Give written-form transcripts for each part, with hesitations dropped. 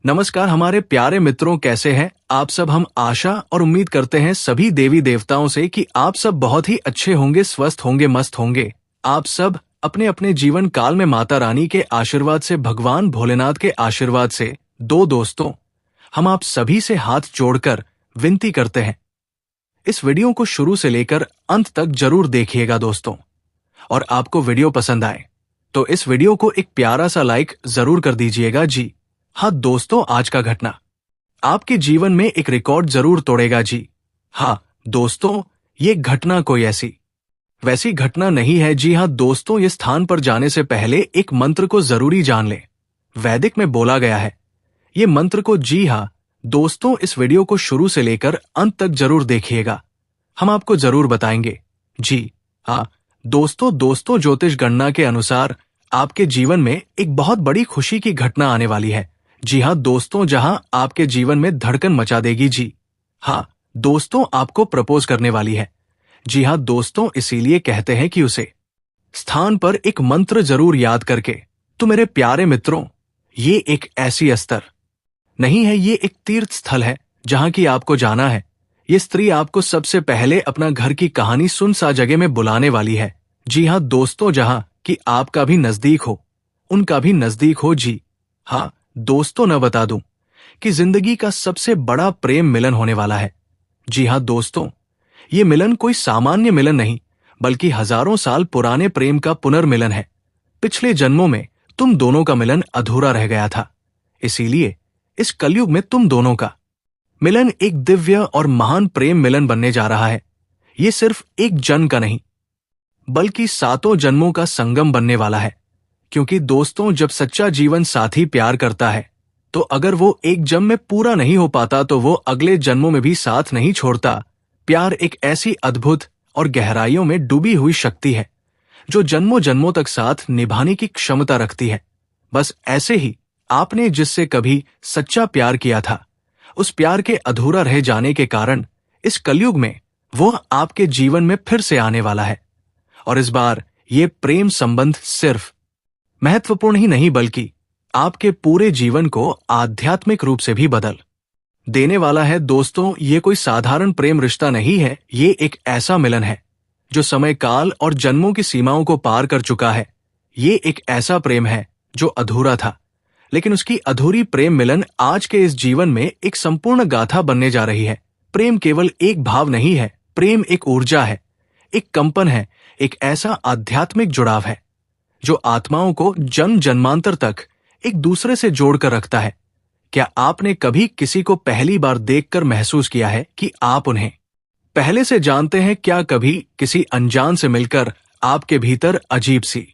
नमस्कार हमारे प्यारे मित्रों, कैसे हैं आप सब। हम आशा और उम्मीद करते हैं सभी देवी देवताओं से कि आप सब बहुत ही अच्छे होंगे, स्वस्थ होंगे, मस्त होंगे। आप सब अपने अपने जीवन काल में माता रानी के आशीर्वाद से, भगवान भोलेनाथ के आशीर्वाद से। दोस्तों, हम आप सभी से हाथ जोड़कर विनती करते हैं, इस वीडियो को शुरू से लेकर अंत तक जरूर देखिएगा दोस्तों। और आपको वीडियो पसंद आए तो इस वीडियो को एक प्यारा सा लाइक जरूर कर दीजिएगा जी। हाँ दोस्तों, आज का घटना आपके जीवन में एक रिकॉर्ड जरूर तोड़ेगा जी। हाँ दोस्तों, ये घटना कोई वैसी घटना नहीं है। जी हाँ दोस्तों, ये स्थान पर जाने से पहले एक मंत्र को जरूरी जान लें। वैदिक में बोला गया है ये मंत्र को। जी हाँ दोस्तों, इस वीडियो को शुरू से लेकर अंत तक जरूर देखिएगा, हम आपको जरूर बताएंगे। जी हाँ दोस्तों, ज्योतिष गणना के अनुसार आपके जीवन में एक बहुत बड़ी खुशी की घटना आने वाली है। जी हाँ दोस्तों, जहां आपके जीवन में धड़कन मचा देगी। जी हाँ दोस्तों, आपको प्रपोज करने वाली है। जी हाँ दोस्तों, इसीलिए कहते हैं कि उसे स्थान पर एक मंत्र जरूर याद करके। तो मेरे प्यारे मित्रों, ये एक ऐसी अस्तर नहीं है, ये एक तीर्थ स्थल है जहां की आपको जाना है। ये स्त्री आपको सबसे पहले अपना घर की कहानी सुन सा जगह में बुलाने वाली है। जी हाँ दोस्तों, जहां कि आपका भी नजदीक हो, उनका भी नजदीक हो। जी हाँ दोस्तों, न बता दूं कि जिंदगी का सबसे बड़ा प्रेम मिलन होने वाला है। जी हाँ दोस्तों, ये मिलन कोई सामान्य मिलन नहीं, बल्कि हजारों साल पुराने प्रेम का पुनर्मिलन है। पिछले जन्मों में तुम दोनों का मिलन अधूरा रह गया था, इसीलिए इस कलयुग में तुम दोनों का मिलन एक दिव्य और महान प्रेम मिलन बनने जा रहा है। ये सिर्फ एक जन्म का नहीं, बल्कि 7 जन्मों का संगम बनने वाला है। क्योंकि दोस्तों, जब सच्चा जीवन साथी प्यार करता है तो अगर वो एक जन्म में पूरा नहीं हो पाता तो वो अगले जन्मों में भी साथ नहीं छोड़ता। प्यार एक ऐसी अद्भुत और गहराइयों में डूबी हुई शक्ति है जो जन्मों जन्मों तक साथ निभाने की क्षमता रखती है। बस ऐसे ही आपने जिससे कभी सच्चा प्यार किया था, उस प्यार के अधूरा रह जाने के कारण इस कलयुग में वो आपके जीवन में फिर से आने वाला है। और इस बार ये प्रेम संबंध सिर्फ महत्वपूर्ण ही नहीं, बल्कि आपके पूरे जीवन को आध्यात्मिक रूप से भी बदल देने वाला है। दोस्तों, ये कोई साधारण प्रेम रिश्ता नहीं है, ये एक ऐसा मिलन है जो समय काल और जन्मों की सीमाओं को पार कर चुका है। ये एक ऐसा प्रेम है जो अधूरा था, लेकिन उसकी अधूरी प्रेम मिलन आज के इस जीवन में एक संपूर्ण गाथा बनने जा रही है। प्रेम केवल एक भाव नहीं है, प्रेम एक ऊर्जा है, एक कंपन है, एक ऐसा आध्यात्मिक जुड़ाव है जो आत्माओं को जन्म जन्मांतर तक एक दूसरे से जोड़कर रखता है। क्या आपने कभी किसी को पहली बार देखकर महसूस किया है कि आप उन्हें पहले से जानते हैं? क्या कभी किसी अनजान से मिलकर आपके भीतर अजीब सी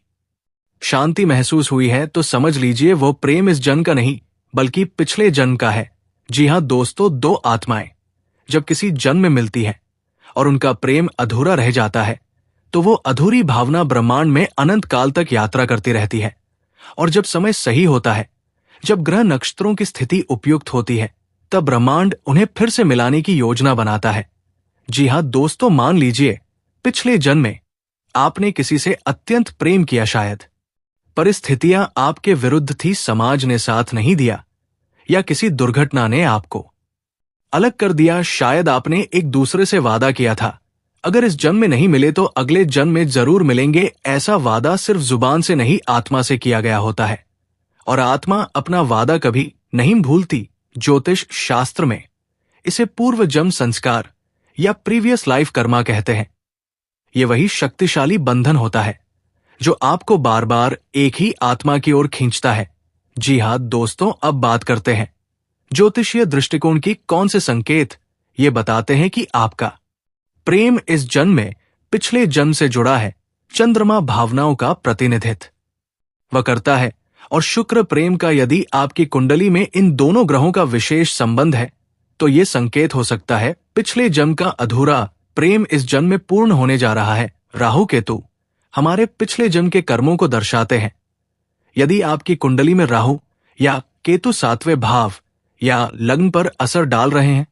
शांति महसूस हुई है? तो समझ लीजिए वो प्रेम इस जन्म का नहीं, बल्कि पिछले जन्म का है। जी हाँ दोस्तों, 2 आत्माएं जब किसी जन्म में मिलती हैं और उनका प्रेम अधूरा रह जाता है तो वो अधूरी भावना ब्रह्मांड में अनंत काल तक यात्रा करती रहती है। और जब समय सही होता है, जब ग्रह नक्षत्रों की स्थिति उपयुक्त होती है, तब ब्रह्मांड उन्हें फिर से मिलाने की योजना बनाता है। जी हाँ दोस्तों, मान लीजिए पिछले जन्म में आपने किसी से अत्यंत प्रेम किया, शायद परिस्थितियां आपके विरुद्ध थी, समाज ने साथ नहीं दिया, या किसी दुर्घटना ने आपको अलग कर दिया। शायद आपने एक दूसरे से वादा किया था, अगर इस जन्म में नहीं मिले तो अगले जन्म में जरूर मिलेंगे। ऐसा वादा सिर्फ जुबान से नहीं, आत्मा से किया गया होता है, और आत्मा अपना वादा कभी नहीं भूलती। ज्योतिष शास्त्र में इसे पूर्व जन्म संस्कार या प्रीवियस लाइफ कर्मा कहते हैं। ये वही शक्तिशाली बंधन होता है जो आपको बार बार एक ही आत्मा की ओर खींचता है। जी हाँ दोस्तों, अब बात करते हैं ज्योतिषीय दृष्टिकोण की। कौन से संकेत ये बताते हैं कि आपका प्रेम इस जन्म में पिछले जन्म से जुड़ा है? चंद्रमा भावनाओं का प्रतिनिधित्व करता है, और शुक्र प्रेम का। यदि आपकी कुंडली में इन दोनों ग्रहों का विशेष संबंध है तो यह संकेत हो सकता है पिछले जन्म का अधूरा प्रेम इस जन्म में पूर्ण होने जा रहा है। राहु केतु हमारे पिछले जन्म के कर्मों को दर्शाते हैं। यदि आपकी कुंडली में राहु या केतु 7वें भाव या लग्न पर असर डाल रहे हैं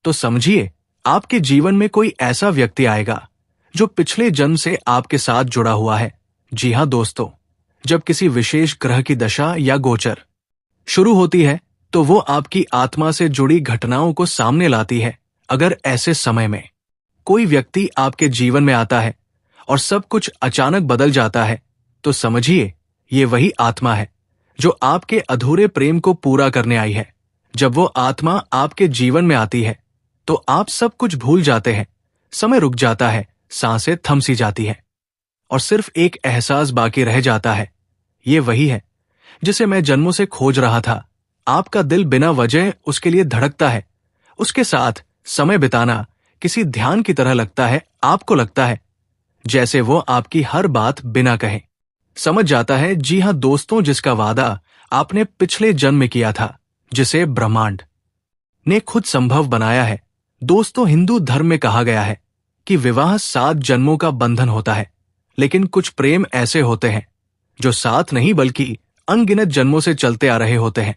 तो समझिए आपके जीवन में कोई ऐसा व्यक्ति आएगा जो पिछले जन्म से आपके साथ जुड़ा हुआ है। जी हाँ दोस्तों, जब किसी विशेष ग्रह की दशा या गोचर शुरू होती है तो वो आपकी आत्मा से जुड़ी घटनाओं को सामने लाती है। अगर ऐसे समय में कोई व्यक्ति आपके जीवन में आता है और सब कुछ अचानक बदल जाता है, तो समझिए ये वही आत्मा है जो आपके अधूरे प्रेम को पूरा करने आई है। जब वो आत्मा आपके जीवन में आती है तो आप सब कुछ भूल जाते हैं, समय रुक जाता है, सांसें थम सी जाती है और सिर्फ एक एहसास बाकी रह जाता है। ये वही है जिसे मैं जन्मों से खोज रहा था। आपका दिल बिना वजह उसके लिए धड़कता है। उसके साथ समय बिताना किसी ध्यान की तरह लगता है। आपको लगता है जैसे वो आपकी हर बात बिना कहे समझ जाता है। जी हां दोस्तों, जिसका वादा आपने पिछले जन्म में किया था, जिसे ब्रह्मांड ने खुद संभव बनाया है। दोस्तों, हिंदू धर्म में कहा गया है कि विवाह 7 जन्मों का बंधन होता है, लेकिन कुछ प्रेम ऐसे होते हैं जो 7 नहीं बल्कि अनगिनत जन्मों से चलते आ रहे होते हैं।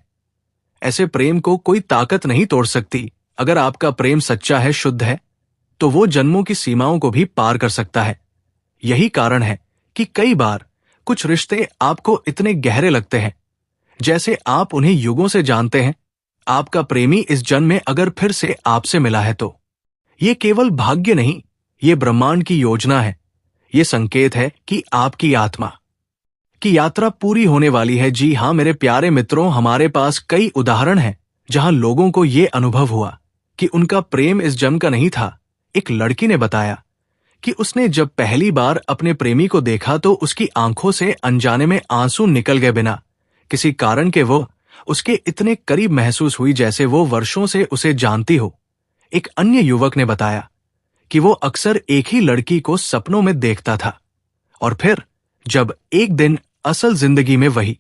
ऐसे प्रेम को कोई ताकत नहीं तोड़ सकती। अगर आपका प्रेम सच्चा है, शुद्ध है, तो वो जन्मों की सीमाओं को भी पार कर सकता है। यही कारण है कि कई बार कुछ रिश्ते आपको इतने गहरे लगते हैं जैसे आप उन्हें युगों से जानते हैं। आपका प्रेमी इस जन्म में अगर फिर से आपसे मिला है तो ये केवल भाग्य नहीं, ये ब्रह्मांड की योजना है। ये संकेत है कि आपकी आत्मा की यात्रा पूरी होने वाली है। जी हां मेरे प्यारे मित्रों, हमारे पास कई उदाहरण हैं जहां लोगों को ये अनुभव हुआ कि उनका प्रेम इस जन्म का नहीं था। एक लड़की ने बताया कि उसने जब पहली बार अपने प्रेमी को देखा तो उसकी आंखों से अनजाने में आंसू निकल गए। बिना किसी कारण के वो उसके इतने करीब महसूस हुई जैसे वो वर्षों से उसे जानती हो। एक अन्य युवक ने बताया कि वो अक्सर एक ही लड़की को सपनों में देखता था और फिर जब एक दिन असल जिंदगी में वही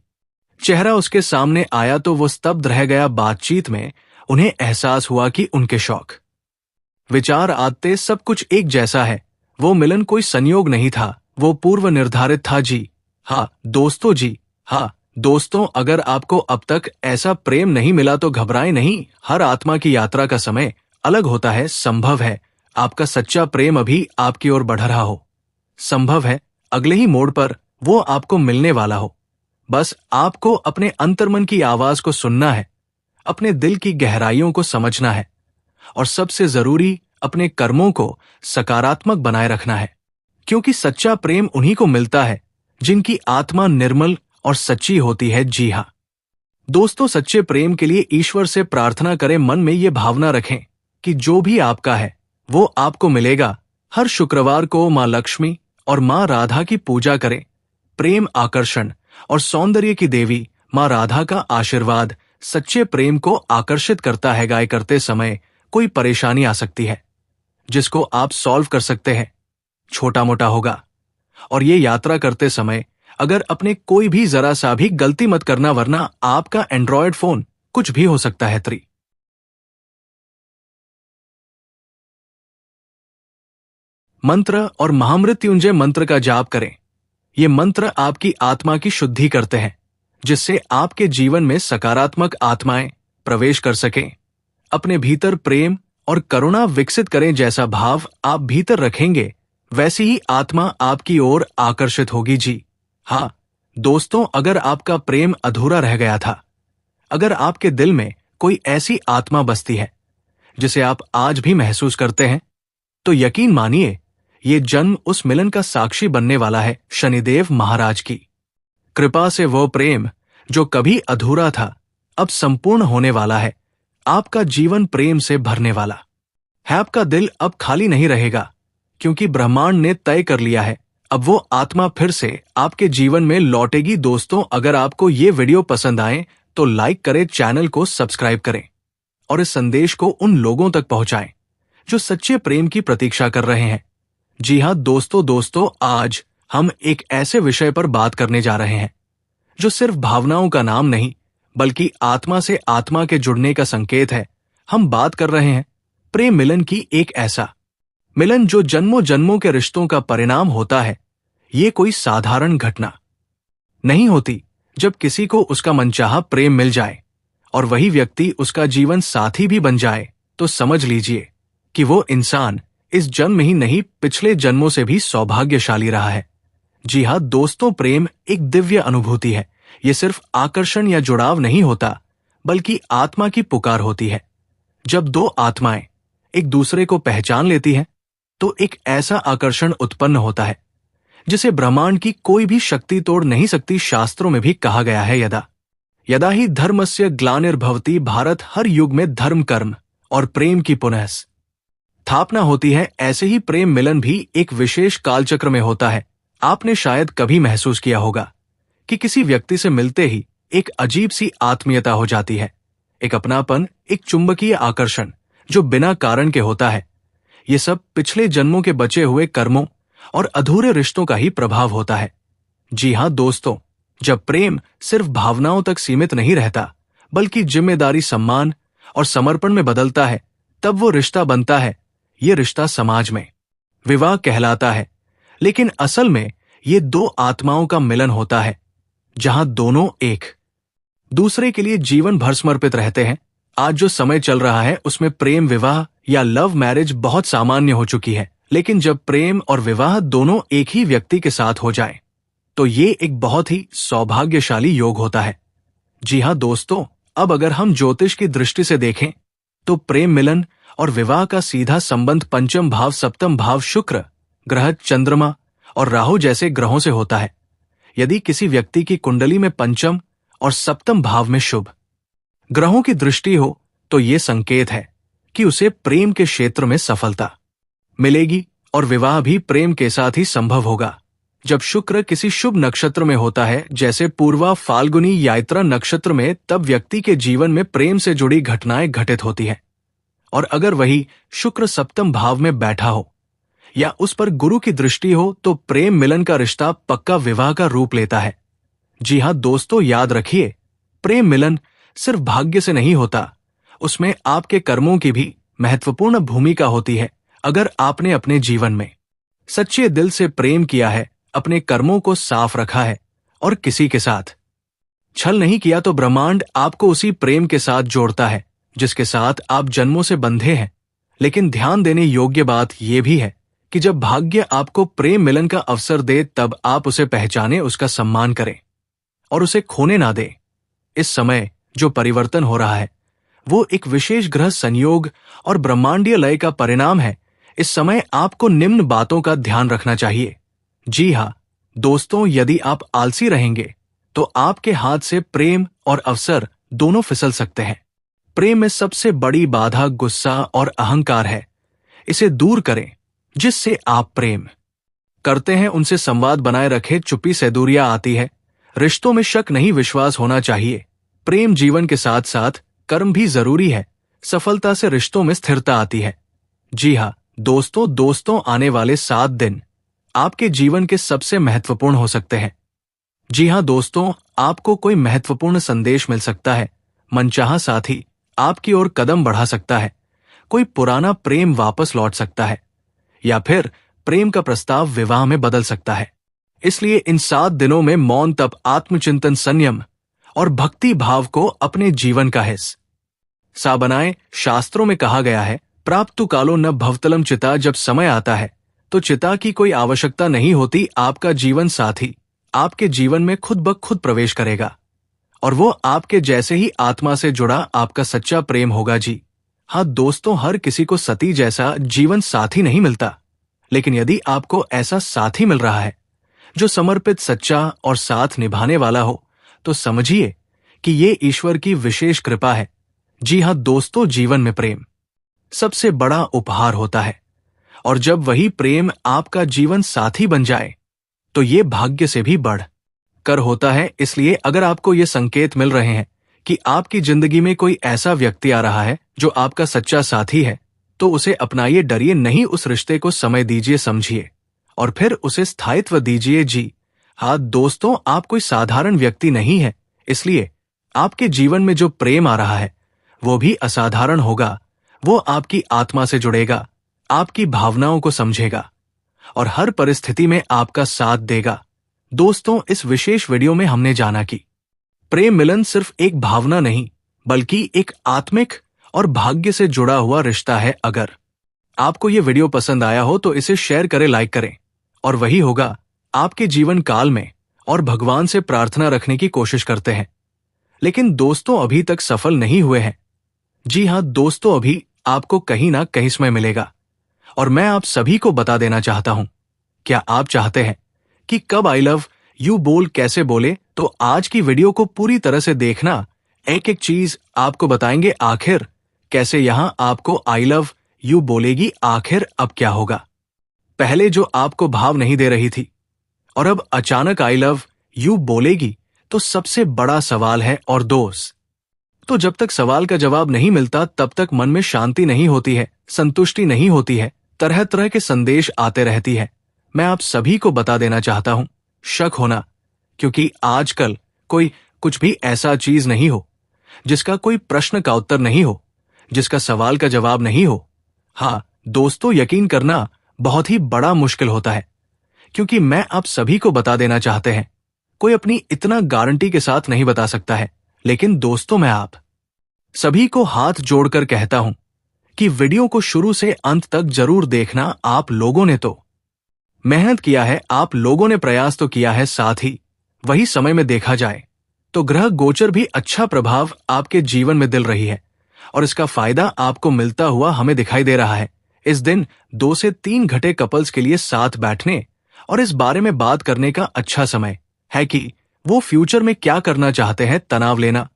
चेहरा उसके सामने आया तो वो स्तब्ध रह गया। बातचीत में उन्हें एहसास हुआ कि उनके शौक, विचार, आदतें सब कुछ एक जैसा है। वो मिलन कोई संयोग नहीं था, वो पूर्व निर्धारित था। जी हाँ दोस्तों, जी हाँ दोस्तों, अगर आपको अब तक ऐसा प्रेम नहीं मिला तो घबराएं नहीं। हर आत्मा की यात्रा का समय अलग होता है। संभव है आपका सच्चा प्रेम अभी आपकी ओर बढ़ रहा हो। संभव है अगले ही मोड़ पर वो आपको मिलने वाला हो। बस आपको अपने अंतर्मन की आवाज को सुनना है, अपने दिल की गहराइयों को समझना है और सबसे जरूरी अपने कर्मों को सकारात्मक बनाए रखना है, क्योंकि सच्चा प्रेम उन्हीं को मिलता है जिनकी आत्मा निर्मल और सच्ची होती है। जी हाँ दोस्तों, सच्चे प्रेम के लिए ईश्वर से प्रार्थना करें। मन में ये भावना रखें कि जो भी आपका है वो आपको मिलेगा। हर शुक्रवार को माँ लक्ष्मी और माँ राधा की पूजा करें। प्रेम, आकर्षण और सौंदर्य की देवी माँ राधा का आशीर्वाद सच्चे प्रेम को आकर्षित करता है। गाय करते समय कोई परेशानी आ सकती है जिसको आप सॉल्व कर सकते हैं, छोटा मोटा होगा। और ये यात्रा करते समय अगर अपने कोई भी जरा सा भी गलती मत करना, वरना आपका एंड्रॉयड फोन कुछ भी हो सकता है। मंत्र और महामृत्युंजय मंत्र का जाप करें। ये मंत्र आपकी आत्मा की शुद्धि करते हैं, जिससे आपके जीवन में सकारात्मक आत्माएं प्रवेश कर सकें। अपने भीतर प्रेम और करुणा विकसित करें। जैसा भाव आप भीतर रखेंगे वैसी ही आत्मा आपकी ओर आकर्षित होगी। जी हाँ दोस्तों, अगर आपका प्रेम अधूरा रह गया था, अगर आपके दिल में कोई ऐसी आत्मा बसती है जिसे आप आज भी महसूस करते हैं, तो यकीन मानिए ये जन्म उस मिलन का साक्षी बनने वाला है। शनिदेव महाराज की कृपा से वो प्रेम जो कभी अधूरा था अब संपूर्ण होने वाला है। आपका जीवन प्रेम से भरने वाला है। आपका दिल अब खाली नहीं रहेगा, क्योंकि ब्रह्मांड ने तय कर लिया है अब वो आत्मा फिर से आपके जीवन में लौटेगी। दोस्तों, अगर आपको ये वीडियो पसंद आए तो लाइक करें, चैनल को सब्सक्राइब करें और इस संदेश को उन लोगों तक पहुंचाएं जो सच्चे प्रेम की प्रतीक्षा कर रहे हैं। जी हाँ दोस्तों, आज हम एक ऐसे विषय पर बात करने जा रहे हैं जो सिर्फ भावनाओं का नाम नहीं, बल्कि आत्मा से आत्मा के जुड़ने का संकेत है। हम बात कर रहे हैं प्रेम मिलन की। एक ऐसा मिलन जो जन्मों जन्मों के रिश्तों का परिणाम होता है। ये कोई साधारण घटना नहीं होती। जब किसी को उसका मनचाहा प्रेम मिल जाए और वही व्यक्ति उसका जीवन साथी भी बन जाए, तो समझ लीजिए कि वो इंसान इस जन्म ही नहीं, पिछले जन्मों से भी सौभाग्यशाली रहा है। जी हाँ दोस्तों, प्रेम एक दिव्य अनुभूति है। ये सिर्फ आकर्षण या जुड़ाव नहीं होता, बल्कि आत्मा की पुकार होती है। जब दो आत्माएं एक दूसरे को पहचान लेती हैं, तो एक ऐसा आकर्षण उत्पन्न होता है जिसे ब्रह्मांड की कोई भी शक्ति तोड़ नहीं सकती। शास्त्रों में भी कहा गया है, यदा यदा ही धर्मस्य ग्लानिर्भवति भारत, हर युग में धर्म कर्म और प्रेम की पुनः स्थापना होती है। ऐसे ही प्रेम मिलन भी एक विशेष कालचक्र में होता है। आपने शायद कभी महसूस किया होगा कि किसी व्यक्ति से मिलते ही एक अजीब सी आत्मीयता हो जाती है, एक अपनापन, एक चुंबकीय आकर्षण जो बिना कारण के होता है। ये सब पिछले जन्मों के बचे हुए कर्मों और अधूरे रिश्तों का ही प्रभाव होता है। जी हां दोस्तों, जब प्रेम सिर्फ भावनाओं तक सीमित नहीं रहता, बल्कि जिम्मेदारी, सम्मान और समर्पण में बदलता है, तब वो रिश्ता बनता है। ये रिश्ता समाज में विवाह कहलाता है, लेकिन असल में ये दो आत्माओं का मिलन होता है, जहां दोनों एक दूसरे के लिए जीवन भर समर्पित रहते हैं। आज जो समय चल रहा है उसमें प्रेम विवाह या लव मैरिज बहुत सामान्य हो चुकी है, लेकिन जब प्रेम और विवाह दोनों एक ही व्यक्ति के साथ हो जाए, तो ये एक बहुत ही सौभाग्यशाली योग होता है। जी हां दोस्तों, अब अगर हम ज्योतिष की दृष्टि से देखें तो प्रेम मिलन और विवाह का सीधा संबंध पंचम भाव, सप्तम भाव, शुक्र ग्रह, चंद्रमा और राहु जैसे ग्रहों से होता है। यदि किसी व्यक्ति की कुंडली में पंचम और सप्तम भाव में शुभ ग्रहों की दृष्टि हो, तो ये संकेत है कि उसे प्रेम के क्षेत्र में सफलता मिलेगी और विवाह भी प्रेम के साथ ही संभव होगा। जब शुक्र किसी शुभ नक्षत्र में होता है, जैसे पूर्वा, फाल्गुनी, यात्रा नक्षत्र में, तब व्यक्ति के जीवन में प्रेम से जुड़ी घटनाएं घटित होती हैं। और अगर वही शुक्र सप्तम भाव में बैठा हो या उस पर गुरु की दृष्टि हो, तो प्रेम मिलन का रिश्ता पक्का विवाह का रूप लेता है। जी हां दोस्तों, याद रखिए, प्रेम मिलन सिर्फ भाग्य से नहीं होता, उसमें आपके कर्मों की भी महत्वपूर्ण भूमिका होती है। अगर आपने अपने जीवन में सच्चे दिल से प्रेम किया है, अपने कर्मों को साफ रखा है और किसी के साथ छल नहीं किया, तो ब्रह्मांड आपको उसी प्रेम के साथ जोड़ता है जिसके साथ आप जन्मों से बंधे हैं। लेकिन ध्यान देने योग्य बात यह भी है कि जब भाग्य आपको प्रेम मिलन का अवसर दे, तब आप उसे पहचाने, उसका सम्मान करें और उसे खोने ना दें। इस समय जो परिवर्तन हो रहा है वो एक विशेष ग्रह संयोग और ब्रह्मांडीय लय का परिणाम है। इस समय आपको निम्न बातों का ध्यान रखना चाहिए। जी हां दोस्तों, यदि आप आलसी रहेंगे तो आपके हाथ से प्रेम और अवसर दोनों फिसल सकते हैं। प्रेम में सबसे बड़ी बाधा गुस्सा और अहंकार है। इसे दूर करें। जिससे आप प्रेम करते हैं उनसे संवाद बनाए रखें। चुप्पी से दूरियां आती है। रिश्तों में शक नहीं, विश्वास होना चाहिए। प्रेम जीवन के साथ साथ कर्म भी जरूरी है। सफलता से रिश्तों में स्थिरता आती है। जी हां दोस्तों, आने वाले 7 दिन आपके जीवन के सबसे महत्वपूर्ण हो सकते हैं। जी हां दोस्तों, आपको कोई महत्वपूर्ण संदेश मिल सकता है। मनचाहा साथी आपकी ओर कदम बढ़ा सकता है। कोई पुराना प्रेम वापस लौट सकता है, या फिर प्रेम का प्रस्ताव विवाह में बदल सकता है। इसलिए इन 7 दिनों में मौन, तप, आत्मचिंतन, संयम और भक्ति भाव को अपने जीवन का हिस्सा बनाएं। शास्त्रों में कहा गया है, प्राप्तु कालो न भवतलम चिता। जब समय आता है तो चिता की कोई आवश्यकता नहीं होती। आपका जीवन साथी आपके जीवन में खुद ब खुद प्रवेश करेगा और वो आपके जैसे ही आत्मा से जुड़ा आपका सच्चा प्रेम होगा। जी हाँ दोस्तों, हर किसी को सती जैसा जीवन साथी नहीं मिलता, लेकिन यदि आपको ऐसा साथी मिल रहा है जो समर्पित, सच्चा और साथ निभाने वाला हो, तो समझिए कि ये ईश्वर की विशेष कृपा है। जी हाँ दोस्तों, जीवन में प्रेम सबसे बड़ा उपहार होता है, और जब वही प्रेम आपका जीवन साथी बन जाए तो ये भाग्य से भी बढ़ कर होता है। इसलिए अगर आपको ये संकेत मिल रहे हैं कि आपकी जिंदगी में कोई ऐसा व्यक्ति आ रहा है जो आपका सच्चा साथी है, तो उसे अपनाइए, डरिए नहीं। उस रिश्ते को समय दीजिए, समझिए और फिर उसे स्थायित्व दीजिए। जी हाँ दोस्तों, आप कोई साधारण व्यक्ति नहीं है, इसलिए आपके जीवन में जो प्रेम आ रहा है वो भी असाधारण होगा। वो आपकी आत्मा से जुड़ेगा, आपकी भावनाओं को समझेगा और हर परिस्थिति में आपका साथ देगा। दोस्तों, इस विशेष वीडियो में हमने जाना कि प्रेम मिलन सिर्फ एक भावना नहीं, बल्कि एक आत्मिक और भाग्य से जुड़ा हुआ रिश्ता है। अगर आपको ये वीडियो पसंद आया हो तो इसे शेयर करें, लाइक करें, और वही होगा आपके जीवन काल में और भगवान से प्रार्थना रखने की कोशिश करते हैं। लेकिन दोस्तों अभी तक सफल नहीं हुए हैं। जी हाँ दोस्तों, अभी आपको कहीं ना कहीं समय मिलेगा और मैं आप सभी को बता देना चाहता हूं। क्या आप चाहते हैं कि कब आई लव यू बोल कैसे बोले, तो आज की वीडियो को पूरी तरह से देखना। एक एक चीज आपको बताएंगे आखिर कैसे यहां आपको आई लव यू बोलेगी, आखिर अब क्या होगा। पहले जो आपको भाव नहीं दे रही थी और अब अचानक आई लव यू बोलेगी, तो सबसे बड़ा सवाल है और दोस्त, तो जब तक सवाल का जवाब नहीं मिलता तब तक मन में शांति नहीं होती है, संतुष्टि नहीं होती है, तरह तरह के संदेश आते रहती है। मैं आप सभी को बता देना चाहता हूं, शक होना, क्योंकि आजकल कोई कुछ भी ऐसा चीज नहीं हो जिसका कोई प्रश्न का उत्तर नहीं हो, जिसका सवाल का जवाब नहीं हो। हाँ दोस्तों, यकीन करना बहुत ही बड़ा मुश्किल होता है, क्योंकि मैं आप सभी को बता देना चाहते हैं, कोई अपनी इतना गारंटी के साथ नहीं बता सकता है। लेकिन दोस्तों, मैं आप सभी को हाथ जोड़कर कहता हूं कि वीडियो को शुरू से अंत तक जरूर देखना। आप लोगों ने तो मेहनत किया है, आप लोगों ने प्रयास तो किया है, साथ ही वही समय में देखा जाए तो ग्रह गोचर भी अच्छा प्रभाव आपके जीवन में दिल रही है और इसका फायदा आपको मिलता हुआ हमें दिखाई दे रहा है। इस दिन 2 से 3 घंटे कपल्स के लिए साथ बैठने और इस बारे में बात करने का अच्छा समय है कि वो फ्यूचर में क्या करना चाहते हैं। तनाव लेना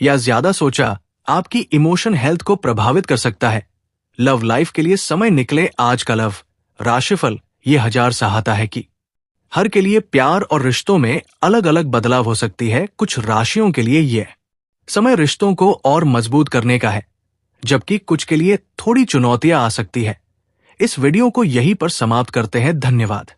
या ज्यादा सोचा आपकी इमोशन हेल्थ को प्रभावित कर सकता है। लव लाइफ के लिए समय निकले आज का लव राशिफल ये 1000 सहायता है कि हर के लिए प्यार और रिश्तों में अलग अलग बदलाव हो सकती है। कुछ राशियों के लिए यह समय रिश्तों को और मजबूत करने का है, जबकि कुछ के लिए थोड़ी चुनौतियां आ सकती है। इस वीडियो को यहीं पर समाप्त करते हैं। धन्यवाद।